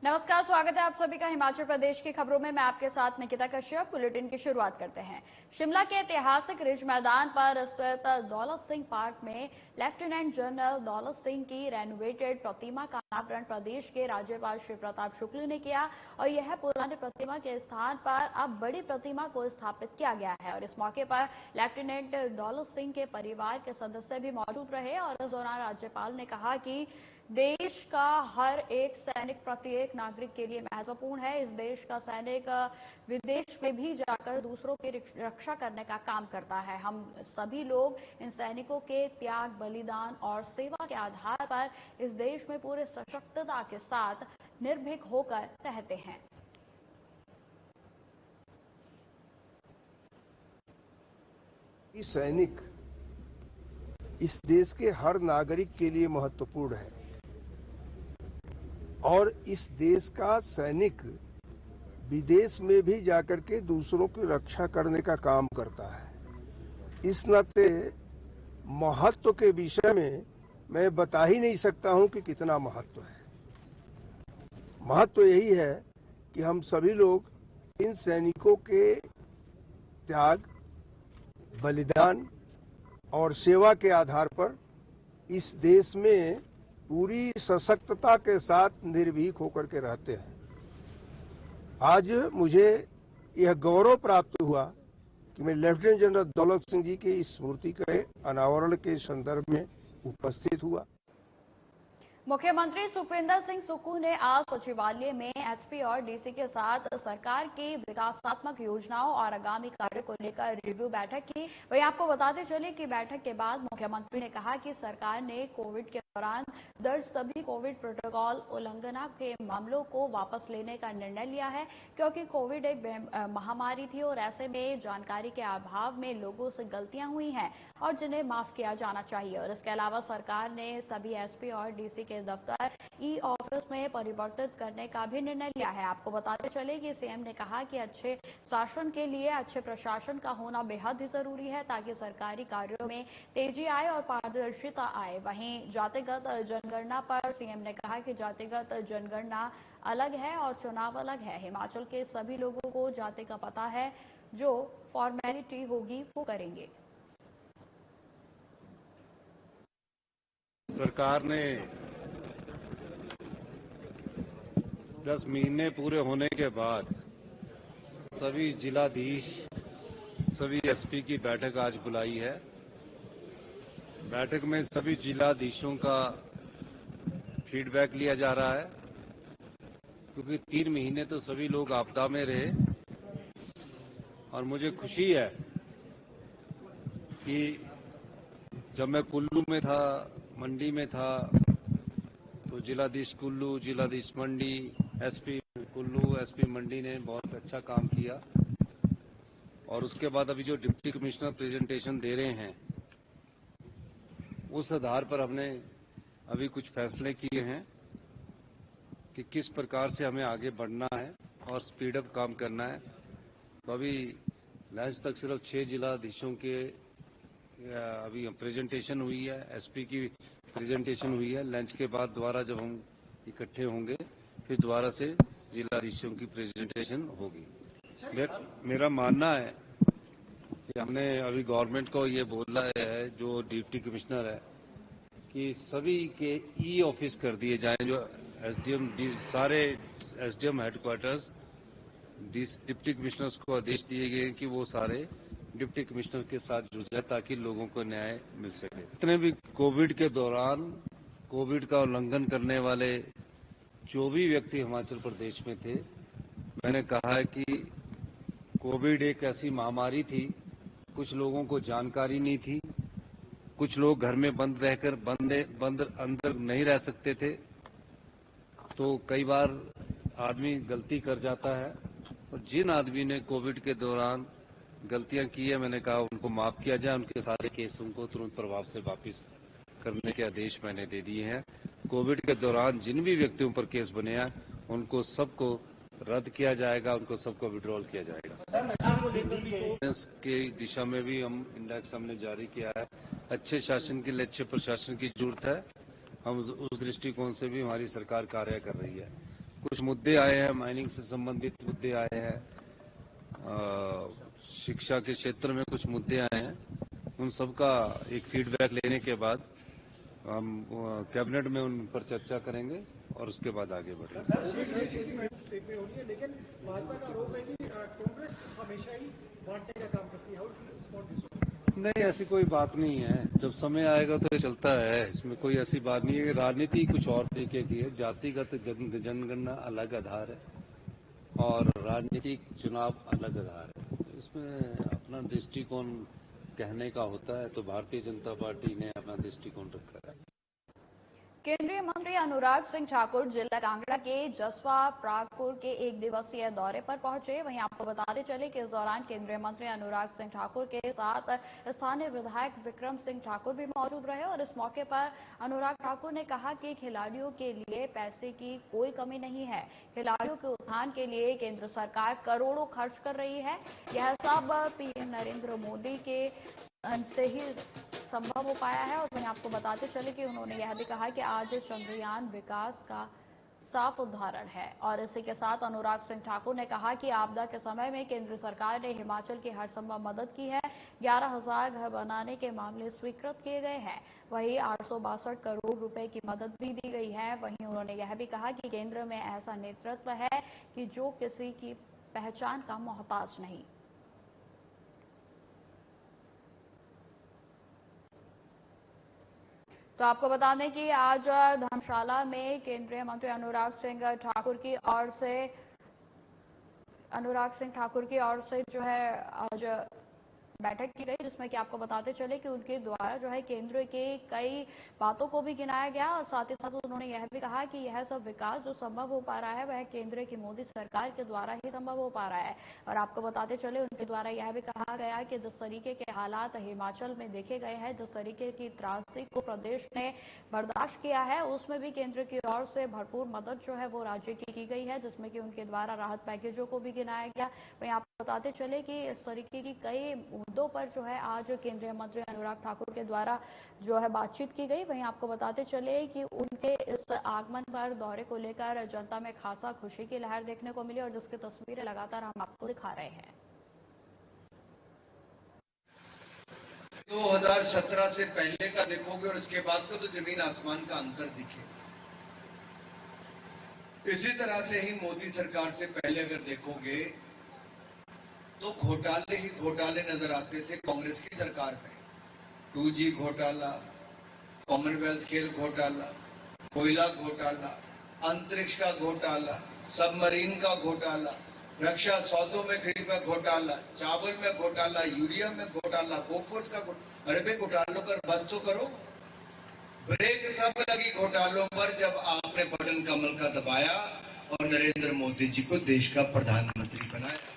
नमस्कार, स्वागत है आप सभी का हिमाचल प्रदेश की खबरों में। मैं आपके साथ निकिता कश्यप। बुलेटिन की शुरुआत करते हैं। शिमला के ऐतिहासिक रिज मैदान पर स्थित दौलत सिंह पार्क में लेफ्टिनेंट जनरल दौलत सिंह की रेनोवेटेड प्रतिमा का अनावरण प्रदेश के राज्यपाल शिव प्रताप शुक्ल ने किया और यह पुरानी प्रतिमा के स्थान पर अब बड़ी प्रतिमा को स्थापित किया गया है। और इस मौके पर लेफ्टिनेंट दौलत सिंह के परिवार के सदस्य भी मौजूद रहे और इस दौरान राज्यपाल ने कहा कि देश का हर एक सैनिक प्रत्येक नागरिक के लिए महत्वपूर्ण है। इस देश का सैनिक विदेश में भी जाकर दूसरों की रक्षा करने का काम करता है। हम सभी लोग इन सैनिकों के त्याग, बलिदान और सेवा के आधार पर इस देश में पूरे सशक्तता के साथ निर्भीक होकर रहते हैं। सैनिक इस देश के हर नागरिक के लिए महत्वपूर्ण है और इस देश का सैनिक विदेश में भी जाकर के दूसरों की रक्षा करने का काम करता है। इस नाते महत्व के विषय में मैं बता ही नहीं सकता हूं कि कितना महत्व है। महत्व यही है कि हम सभी लोग इन सैनिकों के त्याग, बलिदान और सेवा के आधार पर इस देश में पूरी सशक्तता के साथ निर्भीक होकर के रहते हैं। आज मुझे यह गौरव प्राप्त हुआ कि मैं लेफ्टिनेंट जनरल दौलत सिंह जी की इस स्मृति के अनावरण के संदर्भ में उपस्थित हुआ। मुख्यमंत्री सुखविंदर सिंह सुक्खू ने आज सचिवालय में एसपी और डीसी के साथ सरकार की विकासात्मक योजनाओं और आगामी कार्य को लेकर रिव्यू बैठक की। वहीं आपको बताते चले कि बैठक के बाद मुख्यमंत्री ने कहा कि सरकार ने कोविड के दौरान दर्ज सभी कोविड प्रोटोकॉल उल्लंघना के मामलों को वापस लेने का निर्णय लिया है, क्योंकि कोविड एक महामारी थी और ऐसे में जानकारी के अभाव में लोगों से गलतियां हुई हैं और जिन्हें माफ किया जाना चाहिए। और इसके अलावा सरकार ने सभी एसपी और डीसी के दफ्तर ई ऑफिस में परिवर्तित करने का भी निर्णय लिया है। आपको बताते चले कि सीएम ने कहा कि अच्छे शासन के लिए अच्छे प्रशासन का होना बेहद ही जरूरी है, ताकि सरकारी कार्यों में तेजी आए और पारदर्शिता आए। वहीं जातिगत जनगणना पर सीएम ने कहा कि जातिगत जनगणना अलग है और चुनाव अलग है। हिमाचल के सभी लोगों को जाति का पता है, जो फॉर्मेलिटी होगी वो करेंगे। सरकार ने 10 महीने पूरे होने के बाद सभी जिलाधीश, सभी एसपी की बैठक आज बुलाई है। बैठक में सभी जिलाधीशों का फीडबैक लिया जा रहा है, क्योंकि 3 महीने तो सभी लोग आपदा में रहे और मुझे खुशी है कि जब मैं कुल्लू में था, मंडी में था, तो जिलाधीश कुल्लू, जिलाधीश मंडी, एसपी कुल्लू, एसपी मंडी ने बहुत अच्छा काम किया। और उसके बाद अभी जो डिप्टी कमिश्नर प्रेजेंटेशन दे रहे हैं, उस आधार पर हमने अभी कुछ फैसले किए हैं कि किस प्रकार से हमें आगे बढ़ना है और स्पीड अप काम करना है। तो अभी लंच तक सिर्फ 6 जिलाधीशों के अभी प्रेजेंटेशन हुई है, एसपी की प्रेजेंटेशन हुई है। लंच के बाद दोबारा जब हम इकट्ठे होंगे फिर दोबारा से जिलाधीशों की प्रेजेंटेशन होगी। मेरा मानना है कि हमने अभी गवर्नमेंट को ये बोला है, जो डिप्टी कमिश्नर है, कि सभी के ई ऑफिस कर दिए जाएं, जो एसडीएम, सारे एसडीएम हेडक्वार्टर्स डिप्टी कमिश्नर्स को आदेश दिए गए कि वो सारे डिप्टी कमिश्नर के साथ जुड़ जाए, ताकि लोगों को न्याय मिल सके। जितने भी कोविड के दौरान कोविड का उल्लंघन करने वाले जो भी व्यक्ति हिमाचल प्रदेश में थे, मैंने कहा है कि कोविड एक ऐसी महामारी थी, कुछ लोगों को जानकारी नहीं थी, कुछ लोग घर में बंद रहकर बंद अंदर नहीं रह सकते थे, तो कई बार आदमी गलती कर जाता है। और जिन आदमी ने कोविड के दौरान गलतियां की है, मैंने कहा उनको माफ किया जाए, उनके सारे केस उनको तुरंत प्रभाव से वापस करने के आदेश मैंने दे दिए हैं। कोविड के दौरान जिन भी व्यक्तियों पर केस बने हैं, उनको सबको रद्द किया जाएगा, उनको सबको विड्रॉल किया जाएगा। इसके दिशा में भी हम इंडेक्स हमने जारी किया है। अच्छे शासन के लिए अच्छे प्रशासन की जरूरत है। हम उस दृष्टिकोण से भी हमारी सरकार कार्य कर रही है। कुछ मुद्दे आए हैं, माइनिंग से संबंधित मुद्दे आए हैं, शिक्षा के क्षेत्र में कुछ मुद्दे आए हैं। उन सबका एक फीडबैक लेने के बाद हम कैबिनेट में उन पर चर्चा करेंगे और उसके बाद आगे बढ़ेंगे। लेकिन भाजपा का आरोप है कि कांग्रेस हमेशा ही बांटने का काम करती है। नहीं, ऐसी कोई बात नहीं है। जब समय आएगा तो ये चलता है, इसमें कोई ऐसी बात नहीं है। राजनीति कुछ और तरीके की है। जातिगत जनगणना अलग आधार है और राजनीतिक चुनाव अलग आधार है। तो इसमें अपना दृष्टिकोण कहने का होता है, तो भारतीय जनता पार्टी ने अपना दृष्टिकोण रखा है। केंद्रीय मंत्री अनुराग सिंह ठाकुर जिला कांगड़ा के जसवा प्रागपुर के एक दिवसीय दौरे पर पहुंचे। वहीं आपको बताते चले कि इस दौरान केंद्रीय मंत्री अनुराग सिंह ठाकुर के साथ स्थानीय विधायक विक्रम सिंह ठाकुर भी मौजूद रहे और इस मौके पर अनुराग ठाकुर ने कहा कि खिलाड़ियों के लिए पैसे की कोई कमी नहीं है। खिलाड़ियों के उत्थान के लिए केंद्र सरकार करोड़ों खर्च कर रही है। यह सब पीएम नरेंद्र मोदी के से ही संभव हो पाया है। और वहीं आपको बताते चले कि उन्होंने यह भी कहा कि आज चंद्रयान विकास का साफ उदाहरण है। और इसी के साथ अनुराग सिंह ठाकुर ने कहा कि आपदा के समय में केंद्र सरकार ने हिमाचल की हर संभव मदद की है। 11,000 घर बनाने के मामले स्वीकृत किए गए हैं। वहीं 862 करोड़ रुपए की मदद भी दी गई है। वहीं उन्होंने यह भी कहा कि केंद्र में ऐसा नेतृत्व है कि जो किसी की पहचान का मोहताज नहीं। तो आपको बता दें कि आज धर्मशाला में केंद्रीय मंत्री अनुराग सिंह ठाकुर की ओर से जो है आज बैठक की गई, जिसमें कि आपको बताते चले कि उनके द्वारा जो है केंद्र के कई बातों को भी गिनाया गया और साथ ही साथ उन्होंने यह भी कहा कि यह सब विकास जो संभव हो पा रहा है वह केंद्र की मोदी सरकार के द्वारा ही संभव हो पा रहा है। और आपको बताते चले उनके द्वारा यह भी कहा गया कि जिस तरीके के हालात हिमाचल में देखे गए हैं, जिस तरीके की त्रासदी को प्रदेश ने बर्दाश्त किया है, उसमें भी केंद्र की ओर से भरपूर मदद जो है वो राज्य की गई है, जिसमें कि उनके द्वारा राहत पैकेजों को भी गिनाया गया। वहीं आपको बताते चले कि इस तरीके की कई मुद्दों पर जो है आज केंद्रीय मंत्री अनुराग ठाकुर के द्वारा जो है बातचीत की गई। वहीं आपको बताते चले कि उनके इस आगमन पर दौरे को लेकर जनता में खासा खुशी की लहर देखने को मिली और जिसकी तस्वीरें लगातार हम आपको दिखा रहे हैं। 2017 से पहले का देखोगे और उसके बाद का तो जमीन आसमान का अंतर दिखे। इसी तरह से ही मोदी सरकार से पहले अगर देखोगे तो घोटाले ही घोटाले नजर आते थे कांग्रेस की सरकार में। 2G घोटाला, कॉमनवेल्थ खेल घोटाला, कोयला घोटाला, अंतरिक्ष का घोटाला, सबमरीन का घोटाला, रक्षा सौदों में खरीद में घोटाला, चावल में घोटाला, यूरिया में घोटाला, बोफोर्स का घोटाला। अरे भाई घोटालों पर बस तो करो। ब्रेक तब लगी घोटालों पर जब आपने बटन कमल का दबाया और नरेंद्र मोदी जी को देश का प्रधानमंत्री बनाया।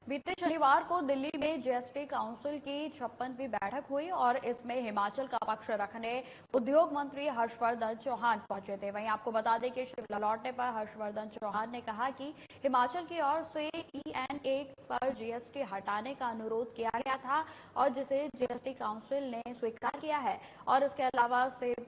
बीते शनिवार को दिल्ली में जीएसटी काउंसिल की 56वीं बैठक हुई और इसमें हिमाचल का पक्ष रखने उद्योग मंत्री हर्षवर्धन चौहान पहुंचे थे। वहीं आपको बता दें कि शिमला लौटने पर हर्षवर्धन चौहान ने कहा कि हिमाचल की ओर से EN1 पर जीएसटी हटाने का अनुरोध किया गया था और जिसे जीएसटी काउंसिल ने स्वीकार किया है। और इसके अलावा सेब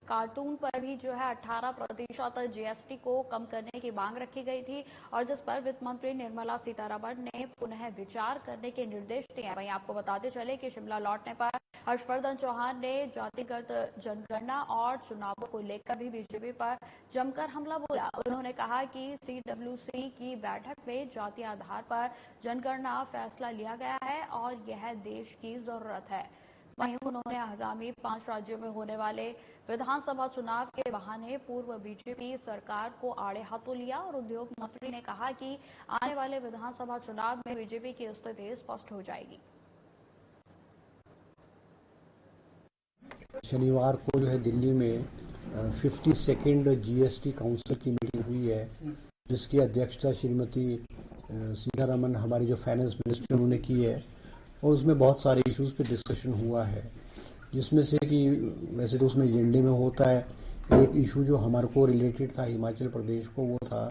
कार्टून पर भी जो है 18% जीएसटी को कम करने की मांग रखी गई थी और जिस पर वित्त मंत्री निर्मला सीतारमण ने पुनः विचार करने के निर्देश दिए। वहीं आपको बताते चले कि शिमला लौटने पर हर्षवर्धन चौहान ने जातिगत जनगणना और चुनावों को लेकर भी बीजेपी पर जमकर हमला बोला। उन्होंने कहा कि CWC की बैठक में जाति आधार पर जनगणना फैसला लिया गया है और यह देश की जरूरत है। वहीं उन्होंने आगामी 5 राज्यों में होने वाले विधानसभा चुनाव के बहाने पूर्व बीजेपी सरकार को आड़े हाथों लिया और उद्योग मंत्री ने कहा कि आने वाले विधानसभा चुनाव में बीजेपी की स्थिति स्पष्ट हो जाएगी। शनिवार को जो है दिल्ली में 52nd जीएसटी काउंसिल की मीटिंग हुई है, जिसकी अध्यक्षता श्रीमती सीतारमण हमारी जो फाइनेंस मिनिस्टर उन्होंने की है और उसमें बहुत सारे इश्यूज पे डिस्कशन हुआ है, जिसमें से कि वैसे तो उसमें एजेंडे में होता है एक इशू जो हमारे को रिलेटेड था हिमाचल प्रदेश को, वो था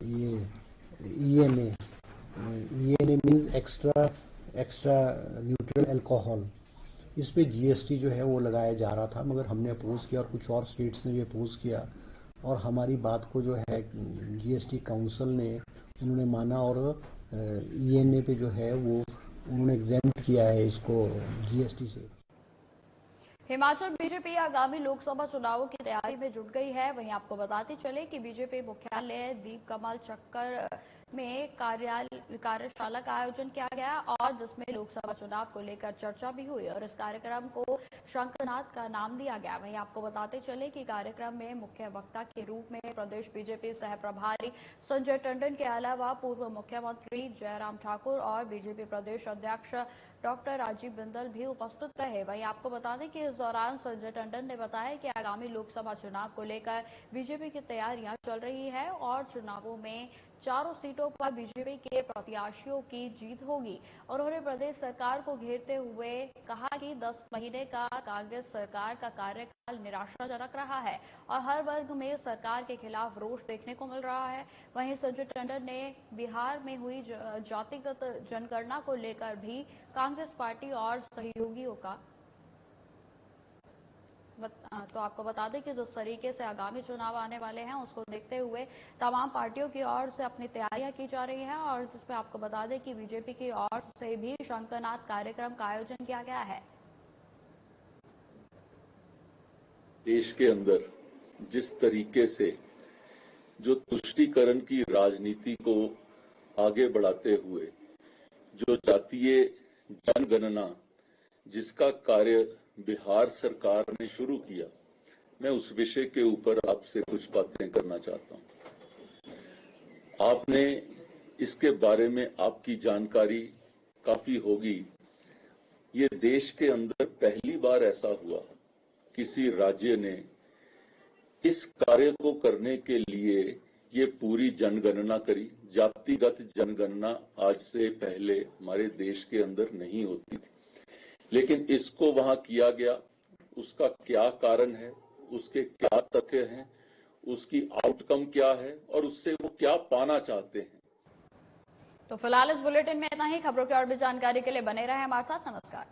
ये ENA means extra neutral alcohol. इस पे जीएसटी जो है वो लगाया जा रहा था, मगर हमने अपोज किया और कुछ और स्टेट्स ने भी अपोज किया। और हमारी बात को जो है जीएसटी काउंसिल ने उन्होंने माना और ईएनए पे जो है वो उन्होंने एग्जेम्प्ट किया है इसको जीएसटी से। हिमाचल बीजेपी आगामी लोकसभा चुनावों की तैयारी में जुट गई है। वहीं आपको बताते चले कि बीजेपी मुख्यालय दीप कमल चक्कर में कार्यशाला का आयोजन किया गया और जिसमें लोकसभा चुनाव को लेकर चर्चा भी हुई और इस कार्यक्रम को शंखनाद का नाम दिया गया। वहीं आपको बताते चले कि कार्यक्रम में मुख्य वक्ता के रूप में प्रदेश बीजेपी सह प्रभारी संजय टंडन के अलावा पूर्व मुख्यमंत्री जयराम ठाकुर और बीजेपी प्रदेश अध्यक्ष डॉक्टर राजीव बिंदल भी उपस्थित रहे। वहीं आपको बता दें कि इस दौरान संजय टंडन ने बताया कि आगामी लोकसभा चुनाव को लेकर बीजेपी की तैयारियां चल रही है और चुनावों में चारों सीटों पर बीजेपी के प्रत्याशियों की जीत होगी। उन्होंने प्रदेश सरकार को घेरते हुए कहा कि 10 महीने का कांग्रेस सरकार का कार्यकाल निराशाजनक रहा है और हर वर्ग में सरकार के खिलाफ रोष देखने को मिल रहा है। वहीं संजय टंडन ने बिहार में हुई जातिगत जनगणना को लेकर भी कांग्रेस पार्टी और सहयोगियों का तो आपको बता दें कि जिस तरीके से आगामी चुनाव आने वाले हैं उसको देखते हुए तमाम पार्टियों की ओर से अपनी तैयारियां की जा रही हैं और जिसमें आपको बता दें कि बीजेपी की ओर से भी शंखनाद कार्यक्रम का आयोजन किया गया है। देश के अंदर जिस तरीके से जो तुष्टीकरण की राजनीति को आगे बढ़ाते हुए जो जातीय जनगणना जिसका कार्य बिहार सरकार ने शुरू किया, मैं उस विषय के ऊपर आपसे कुछ बातें करना चाहता हूं। आपने इसके बारे में आपकी जानकारी काफी होगी। ये देश के अंदर पहली बार ऐसा हुआ किसी राज्य ने इस कार्य को करने के लिए ये पूरी जनगणना करी। जातिगत जनगणना आज से पहले हमारे देश के अंदर नहीं होती थी, लेकिन इसको वहां किया गया। उसका क्या कारण है, उसके क्या तथ्य हैं, उसकी आउटकम क्या है और उससे वो क्या पाना चाहते हैं। तो फिलहाल इस बुलेटिन में इतना ही। खबरों की और भी जानकारी के लिए बने रहे हमारे साथ। नमस्कार।